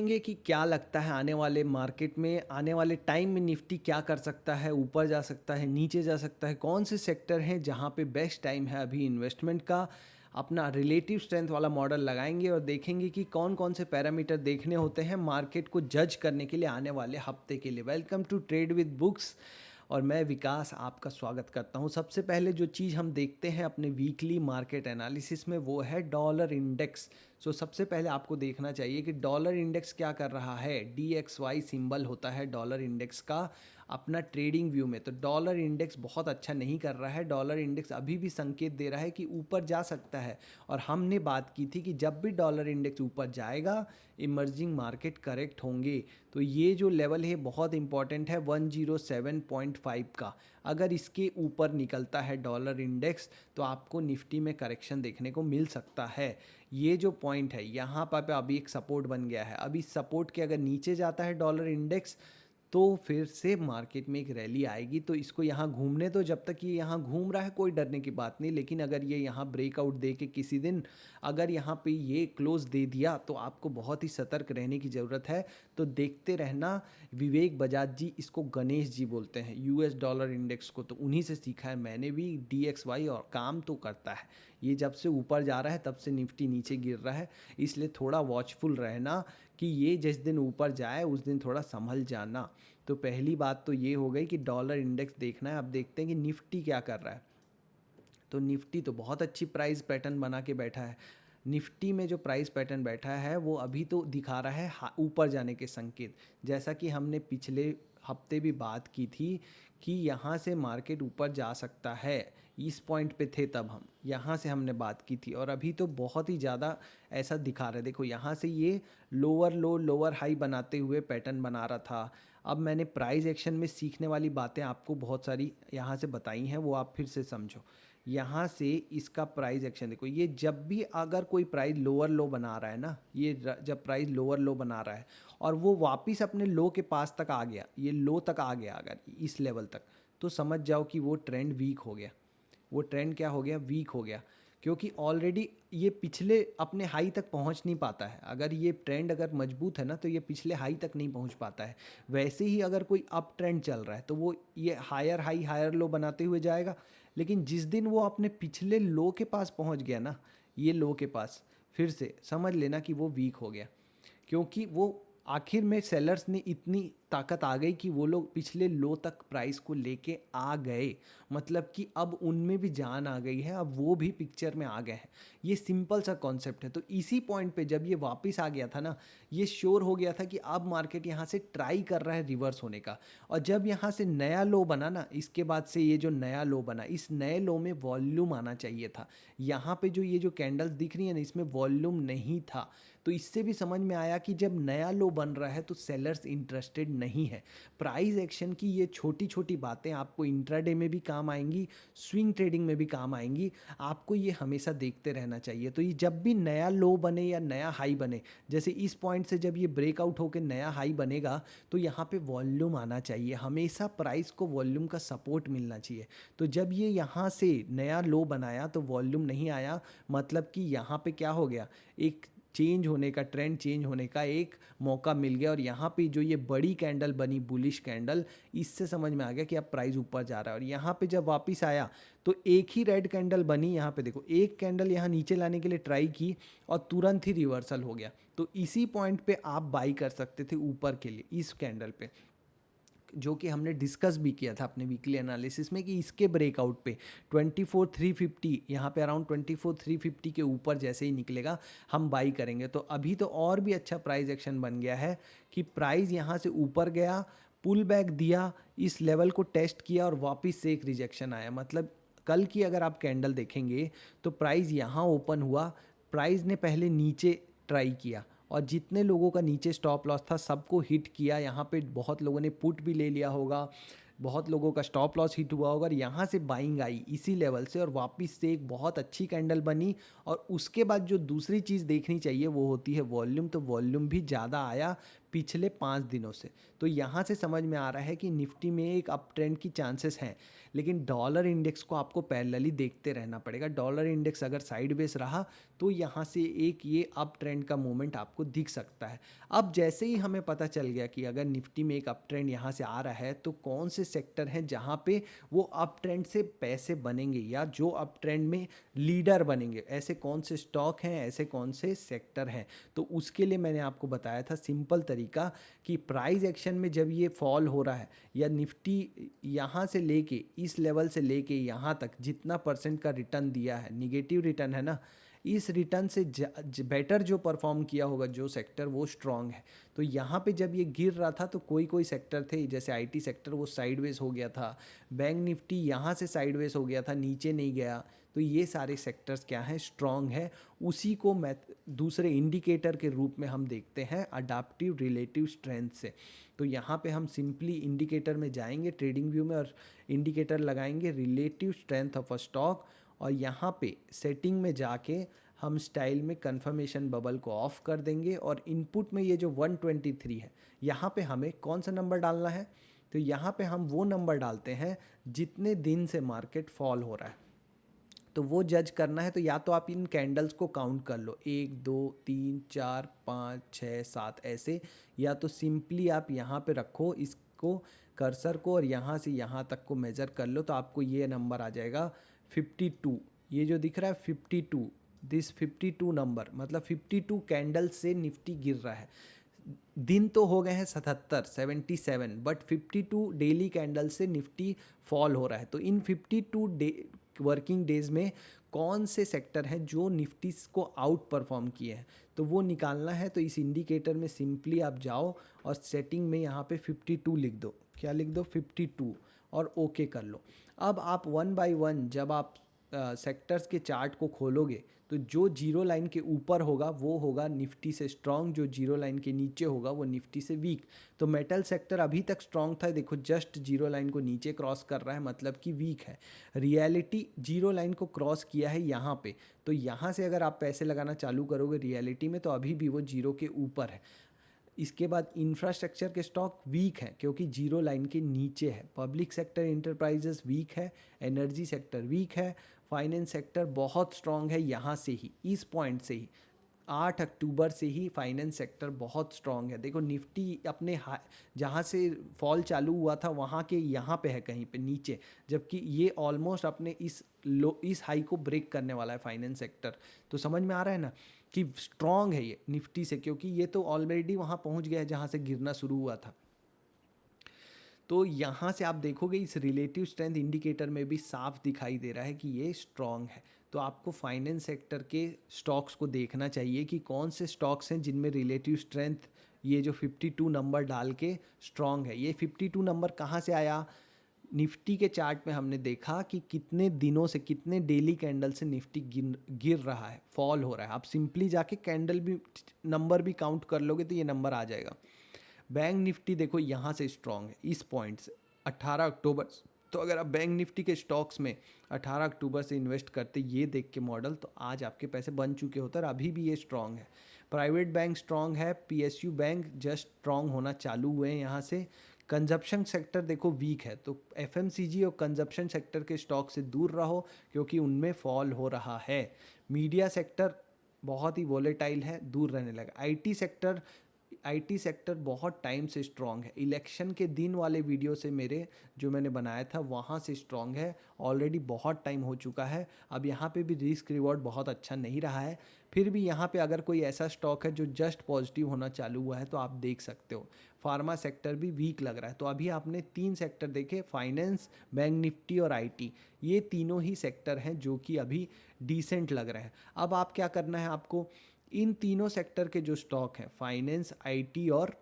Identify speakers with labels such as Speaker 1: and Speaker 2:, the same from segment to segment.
Speaker 1: देखेंगे कि क्या लगता है आने वाले मार्केट में, आने वाले टाइम में निफ्टी क्या कर सकता है, ऊपर जा सकता है, नीचे जा सकता है, कौन से सेक्टर हैं जहां पे बेस्ट टाइम है अभी इन्वेस्टमेंट का। अपना रिलेटिव स्ट्रेंथ वाला मॉडल लगाएंगे और देखेंगे कि कौन कौन से पैरामीटर देखने होते हैं मार्केट को जज करने के लिए आने वाले हफ्ते के लिए। Welcome to trade with books और मैं विकास आपका स्वागत करता हूं। सबसे पहले जो चीज़ हम देखते हैं अपने वीकली मार्केट एनालिसिस में वो है डॉलर इंडेक्स। सबसे पहले आपको देखना चाहिए कि डॉलर इंडेक्स क्या कर रहा है। DXY सिंबल होता है डॉलर इंडेक्स का अपना ट्रेडिंग व्यू में। तो डॉलर इंडेक्स बहुत अच्छा नहीं कर रहा है। डॉलर इंडेक्स अभी भी संकेत दे रहा है कि ऊपर जा सकता है। और हमने बात की थी कि जब भी डॉलर इंडेक्स ऊपर जाएगा इमर्जिंग मार्केट करेक्ट होंगे। तो ये जो लेवल है बहुत इंपॉर्टेंट है 107.5 का। अगर इसके ऊपर निकलता है डॉलर इंडेक्स तो आपको निफ्टी में करेक्शन देखने को मिल सकता है। ये जो पॉइंट है यहाँ पर अभी एक सपोर्ट बन गया है। अभी सपोर्ट के अगर नीचे जाता है डॉलर इंडेक्स तो फिर से मार्केट में एक रैली आएगी। तो इसको यहाँ घूमने दो, जब तक ये यहाँ घूम रहा है कोई डरने की बात नहीं। लेकिन अगर ये यहाँ ब्रेकआउट दे के किसी दिन अगर यहाँ पे ये क्लोज दे दिया तो आपको बहुत ही सतर्क रहने की ज़रूरत है। तो देखते रहना। विवेक बजाज जी, इसको गणेश जी बोलते हैं US डॉलर इंडेक्स को, तो उन्हीं से सीखा है मैंने भी। DXY और काम तो करता है। ये जब से ऊपर जा रहा है तब से निफ्टी नीचे गिर रहा है, इसलिए थोड़ा वॉचफुल रहना कि ये जिस दिन ऊपर जाए उस दिन थोड़ा संभल जाना। तो पहली बात तो ये हो गई कि डॉलर इंडेक्स देखना है। अब देखते हैं कि निफ्टी क्या कर रहा है। तो निफ्टी तो बहुत अच्छी प्राइस पैटर्न बना के बैठा है। निफ्टी में जो प्राइस पैटर्न बैठा है वो अभी तो दिखा रहा है ऊपर जाने के संकेत। जैसा कि हमने पिछले हफ्ते भी बात की थी कि यहाँ से मार्केट ऊपर जा सकता है। इस पॉइंट पे थे तब हम, यहाँ से हमने बात की थी। और अभी तो बहुत ही ज़्यादा ऐसा दिखा रहा है। देखो यहाँ से ये लोअर लो लोअर हाई बनाते हुए पैटर्न बना रहा था। अब मैंने प्राइस एक्शन में सीखने वाली बातें आपको बहुत सारी यहाँ से बताई हैं, वो आप फिर से समझो। यहाँ से इसका प्राइस एक्शन देखो, ये जब भी अगर कोई प्राइस लोअर लो बना रहा है ना, ये जब प्राइस लोअर लो बना रहा है और वो वापस अपने लो के पास तक आ गया, ये लो तक आ गया अगर इस लेवल तक, तो समझ जाओ कि वो ट्रेंड वीक हो गया। वो ट्रेंड क्या हो गया, वीक हो गया। क्योंकि ऑलरेडी ये पिछले अपने हाई तक पहुंच नहीं पाता है। अगर ये ट्रेंड अगर मजबूत है ना तो ये पिछले हाई तक नहीं पहुंच पाता है। वैसे ही अगर कोई अप ट्रेंड चल रहा है तो वो ये हायर हाई हायर लो बनाते हुए जाएगा। लेकिन जिस दिन वो अपने पिछले लो के पास पहुंच गया ना, ये लो के पास, फिर से समझ लेना कि वो वीक हो गया। क्योंकि वो आखिर में सेलर्स ने इतनी ताकत आ गई कि वो लोग पिछले लो तक प्राइस को लेके आ गए। मतलब कि अब उनमें भी जान आ गई है, अब वो भी पिक्चर में आ गए हैं। ये सिंपल सा कॉन्सेप्ट है। तो इसी पॉइंट पे जब ये वापस आ गया था ना, ये श्योर हो गया था कि अब मार्केट यहाँ से ट्राई कर रहा है रिवर्स होने का। और जब यहाँ से नया लो बना ना, इसके बाद से ये जो नया लो बना, इस नए लो में वॉल्यूम आना चाहिए था। यहाँ पे जो ये जो कैंडल्स दिख रही है ना, इसमें वॉल्यूम नहीं था। तो इससे भी समझ में आया कि जब नया लो बन रहा है तो सेलर्स इंटरेस्टेड नहीं है। प्राइस एक्शन की ये छोटी छोटी बातें आपको इंट्राडे में भी काम आएंगी, स्विंग ट्रेडिंग में भी काम आएंगी। आपको ये हमेशा देखते रहना चाहिए। तो ये जब भी नया लो बने या नया हाई बने, जैसे इस पॉइंट से जब ये ब्रेकआउट होकर नया हाई बनेगा तो यहाँ पे वॉल्यूम आना चाहिए। हमेशा प्राइस को वॉल्यूम का सपोर्ट मिलना चाहिए। तो जब ये यहाँ से नया लो बनाया तो वॉल्यूम नहीं आया, मतलब कि यहाँ पे क्या हो गया, एक चेंज होने का, ट्रेंड चेंज होने का एक मौका मिल गया। और यहाँ पे जो ये बड़ी कैंडल बनी, बुलिश कैंडल, इससे समझ में आ गया कि अब प्राइस ऊपर जा रहा है। और यहाँ पे जब वापस आया तो एक ही रेड कैंडल बनी। यहाँ पे देखो, एक कैंडल यहाँ नीचे लाने के लिए ट्राई की और तुरंत ही रिवर्सल हो गया। तो इसी पॉइंट पे आप बाई कर सकते थे ऊपर के लिए, इस कैंडल पे, जो कि हमने डिस्कस भी किया था अपने वीकली एनालिसिस में कि इसके ब्रेकआउट पे 24,350, यहाँ पे अराउंड 24,350 के ऊपर जैसे ही निकलेगा हम बाई करेंगे। तो अभी तो और भी अच्छा प्राइस एक्शन बन गया है कि प्राइस यहाँ से ऊपर गया, पुल बैक दिया, इस लेवल को टेस्ट किया और वापस से एक रिजेक्शन आया। मतलब कल की अगर आप कैंडल देखेंगे तो प्राइस यहाँ ओपन हुआ, प्राइस ने पहले नीचे ट्राई किया और जितने लोगों का नीचे स्टॉप लॉस था सबको हिट किया। यहाँ पे बहुत लोगों ने पुट भी ले लिया होगा, बहुत लोगों का स्टॉप लॉस हिट हुआ होगा। और यहाँ से बाइंग आई इसी लेवल से और वापस से एक बहुत अच्छी कैंडल बनी। और उसके बाद जो दूसरी चीज़ देखनी चाहिए वो होती है वॉल्यूम। तो वॉल्यूम भी ज़्यादा आया, पिछले 5 दिनों से। तो यहाँ से समझ में आ रहा है कि निफ्टी में एक अप ट्रेंड की चांसेस हैं, लेकिन डॉलर इंडेक्स को आपको पैरेलली देखते रहना पड़ेगा। डॉलर इंडेक्स अगर साइडवेज रहा तो यहाँ से एक ये अप ट्रेंड का मूवमेंट आपको दिख सकता है। अब जैसे ही हमें पता चल गया कि अगर निफ्टी में एक अप ट्रेंड यहाँ से आ रहा है तो कौन से सेक्टर हैं जहाँ पे वो अप ट्रेंड से पैसे बनेंगे या जो अप ट्रेंड में लीडर बनेंगे, ऐसे कौन से स्टॉक हैं, ऐसे कौन से सेक्टर हैं। तो उसके लिए मैंने आपको बताया था सिंपल तरीका कि प्राइस एक्शन में जब ये फॉल हो रहा है या निफ्टी यहाँ से लेके इस लेवल से लेके यहाँ तक जितना परसेंट का रिटर्न दिया है, निगेटिव रिटर्न है ना, इस रिटर्न से बेटर जो परफॉर्म किया होगा जो सेक्टर वो स्ट्रांग है। तो यहाँ पे जब ये गिर रहा था तो कोई कोई सेक्टर थे जैसे आईटी सेक्टर वो साइडवेज हो गया था, बैंक निफ्टी यहाँ से साइडवेज हो गया था, नीचे नहीं गया। तो ये सारे सेक्टर्स क्या हैं, स्ट्रांग है। उसी को दूसरे इंडिकेटर के रूप में हम देखते हैं अडाप्टिव रिलेटिव स्ट्रेंथ से। तो यहाँ पे हम सिंपली इंडिकेटर में जाएंगे ट्रेडिंग व्यू में और इंडिकेटर लगाएंगे relative strength of a stock, और यहाँ पे सेटिंग में जाके हम स्टाइल में कंफर्मेशन बबल को ऑफ कर देंगे और इनपुट में ये जो 123 है यहाँ पे हमें कौन सा नंबर डालना है, तो यहाँ पे हम वो नंबर डालते हैं जितने दिन से मार्केट फॉल हो रहा है। तो वो जज करना है, तो या तो आप इन कैंडल्स को काउंट कर लो 1 2 3 4 5 6 7 ऐसे, या तो सिंपली आप यहाँ पे रखो इसको कर्सर को और यहाँ से यहाँ तक को मेज़र कर लो तो आपको ये नंबर आ जाएगा 52। ये जो दिख रहा है 52, दिस 52 नंबर मतलब 52 कैंडल से निफ्टी गिर रहा है। दिन तो हो गए हैं 77, बट 52 डेली कैंडल से निफ्टी फॉल हो रहा है। तो इन 52 वर्किंग डेज में कौन से सेक्टर हैं जो निफ्टी को आउट परफॉर्म किए हैं, तो वो निकालना है। तो इस इंडिकेटर में सिंपली आप जाओ और सेटिंग में यहाँ पे 52 लिख दो, क्या लिख दो 52, और ओके कर लो। अब आप वन बाय वन जब आप सेक्टर्स के चार्ट को खोलोगे तो जो जीरो लाइन के ऊपर होगा वो होगा निफ्टी से स्ट्रांग, जो जीरो लाइन के नीचे होगा वो निफ्टी से वीक। तो मेटल सेक्टर अभी तक स्ट्रांग था, देखो जस्ट जीरो लाइन को नीचे क्रॉस कर रहा है मतलब कि वीक है। रियलिटी जीरो लाइन को क्रॉस किया है यहाँ पे, तो यहाँ से अगर आप पैसे लगाना चालू करोगे रियलिटी में तो अभी भी वो जीरो के ऊपर है। इसके बाद इंफ्रास्ट्रक्चर के स्टॉक वीक हैं क्योंकि जीरो लाइन के नीचे है। पब्लिक सेक्टर इंटरप्राइजेस वीक है, एनर्जी सेक्टर वीक है, फाइनेंस सेक्टर बहुत स्ट्रांग है। यहाँ से ही इस पॉइंट से ही 8 अक्टूबर से ही फाइनेंस सेक्टर बहुत स्ट्रांग है। देखो निफ्टी अपने जहाँ से फॉल चालू हुआ था वहाँ के यहाँ पे है कहीं पे नीचे, जबकि ये ऑलमोस्ट अपने इस हाई को ब्रेक करने वाला है फाइनेंस सेक्टर। तो समझ में आ रहा है ना कि स्ट्रांग है ये निफ्टी से, क्योंकि ये तो ऑलरेडी वहाँ पहुँच गया है जहाँ से गिरना शुरू हुआ था। तो यहाँ से आप देखोगे इस रिलेटिव स्ट्रेंथ इंडिकेटर में भी साफ दिखाई दे रहा है कि ये स्ट्रांग है। तो आपको फाइनेंस सेक्टर के स्टॉक्स को देखना चाहिए कि कौन से स्टॉक्स हैं जिनमें रिलेटिव स्ट्रेंथ ये जो 52 नंबर डाल के स्ट्रांग है। ये 52 नंबर कहाँ से आया, निफ्टी के चार्ट में हमने देखा कि कितने दिनों से, कितने डेली कैंडल से निफ्टी गिर रहा है, फॉल हो रहा है। आप सिंपली जाके कैंडल भी नंबर भी काउंट कर लोगे तो ये नंबर आ जाएगा। बैंक निफ्टी देखो यहाँ से स्ट्रांग है इस पॉइंट से 18 अक्टूबर। तो अगर आप बैंक निफ्टी के स्टॉक्स में 18 अक्टूबर से इन्वेस्ट करते ये देख के मॉडल, तो आज आपके पैसे बन चुके होते और अभी भी ये स्ट्रांग है। प्राइवेट बैंक स्ट्रांग है, पीएसयू बैंक जस्ट स्ट्रांग होना चालू हुए हैं यहाँ से। कंजप्शन सेक्टर देखो वीक है, तो एफएमसीजी और कंजप्शन सेक्टर के स्टॉक से दूर रहो क्योंकि उनमें फॉल हो रहा है। मीडिया सेक्टर बहुत ही वोलेटाइल है, दूर रहने लगा। आईटी सेक्टर बहुत टाइम से स्ट्रांग है, इलेक्शन के दिन वाले वीडियो से मेरे जो मैंने बनाया था वहाँ से स्ट्रांग है, ऑलरेडी बहुत टाइम हो चुका है। अब यहाँ पे भी रिस्क रिवॉर्ड बहुत अच्छा नहीं रहा है, फिर भी यहाँ पे अगर कोई ऐसा स्टॉक है जो जस्ट पॉजिटिव होना चालू हुआ है तो आप देख सकते हो। फार्मा सेक्टर भी वीक लग रहा है। तो अभी आपने 3 सेक्टर देखे, फाइनेंस, बैंक निफ्टी और आईटी, ये तीनों ही सेक्टर हैं जो कि अभी डिसेंट लग रहे हैं। अब आप क्या करना है, आपको इन तीनों सेक्टर के जो स्टॉक हैं फाइनेंस, आईटी और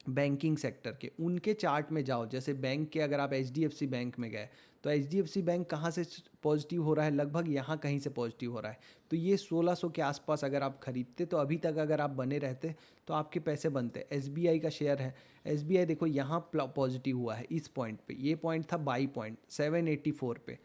Speaker 1: बैंकिंग सेक्टर के, उनके चार्ट में जाओ। जैसे बैंक के अगर आप एचडीएफसी बैंक में गए तो एचडीएफसी बैंक कहाँ से पॉजिटिव हो रहा है, लगभग यहाँ कहीं से पॉजिटिव हो रहा है। तो ये 1600 के आसपास अगर आप खरीदते तो अभी तक अगर आप बने रहते तो आपके पैसे बनते। एसबीआई का शेयर है, एसबीआई देखो यहाँ पॉजिटिव हुआ है इस पॉइंट पे, ये पॉइंट था बाई पॉइंट 784 पे,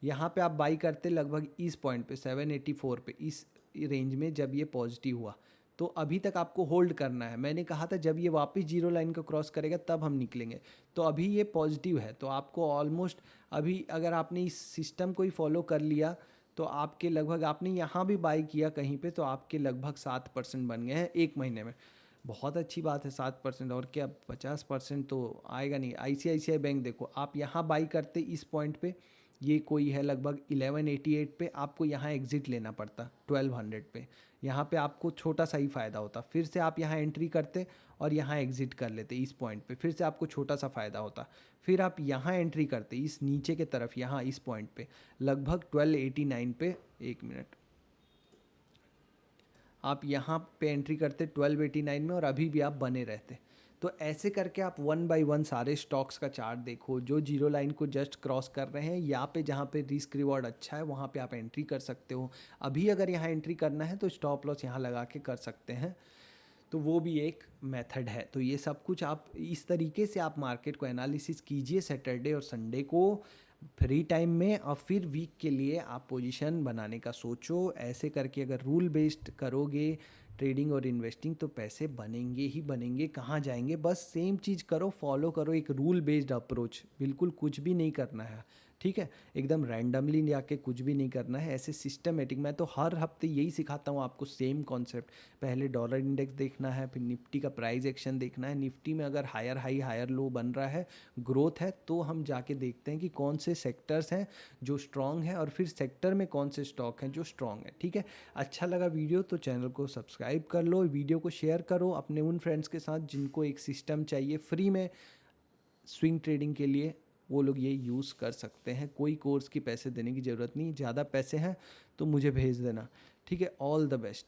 Speaker 1: यहाँ पे आप बाई करते लगभग इस पॉइंट पे 784 पे, इस रेंज में जब ये पॉजिटिव हुआ तो अभी तक आपको होल्ड करना है। मैंने कहा था जब ये वापस जीरो लाइन को क्रॉस करेगा तब हम निकलेंगे। तो अभी ये पॉजिटिव है, तो आपको ऑलमोस्ट अभी अगर आपने इस सिस्टम को ही फॉलो कर लिया तो आपके लगभग, आपने यहाँ भी बाई किया कहीं पे, तो आपके लगभग 7% बन गए हैं एक महीने में। बहुत अच्छी बात है 7%, और क्या 50% तो आएगा नहीं। ICICI बैंक देखो, आप यहाँ बाई करते इस पॉइंट पे, ये कोई है लगभग 1188 पे, आपको यहाँ एग्ज़िट लेना पड़ता 1200 पे। यहाँ पे आपको छोटा सा ही फ़ायदा होता, फिर से आप यहाँ एंट्री करते और यहाँ एग्ज़िट कर लेते इस पॉइंट पे, फिर से आपको छोटा सा फ़ायदा होता, फिर आप यहाँ एंट्री करते इस नीचे के तरफ, यहाँ इस पॉइंट पे लगभग 1289 पे। एक मिनट, आप यहाँ पे एंट्री करते 1289 में और अभी भी आप बने रहते। तो ऐसे करके आप वन बाय वन सारे स्टॉक्स का चार्ट देखो, जो जीरो लाइन को जस्ट क्रॉस कर रहे हैं, यहाँ पे जहाँ पे रिस्क रिवॉर्ड अच्छा है वहाँ पे आप एंट्री कर सकते हो। अभी अगर यहाँ एंट्री करना है तो स्टॉप लॉस यहाँ लगा के कर सकते हैं, तो वो भी एक मेथड है। तो ये सब कुछ आप इस तरीके से आप मार्केट को एनालिसिस कीजिए सैटरडे और संडे को फ्री टाइम में, और फिर वीक के लिए आप पोजीशन बनाने का सोचो। ऐसे करके अगर रूल बेस्ड करोगे ट्रेडिंग और इन्वेस्टिंग तो पैसे बनेंगे ही बनेंगे। कहाँ जाएंगे, बस सेम चीज़ करो, फॉलो करो एक रूल बेस्ड अप्रोच, बिल्कुल कुछ भी नहीं करना है, ठीक है, एकदम रैंडमली जाके कुछ भी नहीं करना है, ऐसे सिस्टमेटिक। मैं तो हर हफ्ते यही सिखाता हूँ आपको, सेम कॉन्सेप्ट। पहले डॉलर इंडेक्स देखना है, फिर निफ्टी का प्राइस एक्शन देखना है। निफ्टी में अगर हायर हाई हायर लो बन रहा है, ग्रोथ है, तो हम जाके देखते हैं कि कौन से सेक्टर्स हैं जो स्ट्रॉन्ग है, और फिर सेक्टर में कौन से स्टॉक हैं जो स्ट्रॉन्ग है, ठीक है। अच्छा लगा वीडियो तो चैनल को सब्सक्राइब कर लो, वीडियो को शेयर करो अपने उन फ्रेंड्स के साथ जिनको एक सिस्टम चाहिए फ्री में स्विंग ट्रेडिंग के लिए, वो लोग ये यूज़ कर सकते हैं। कोई कोर्स की पैसे देने की ज़रूरत नहीं, ज़्यादा पैसे हैं तो मुझे भेज देना, ठीक है। All the best.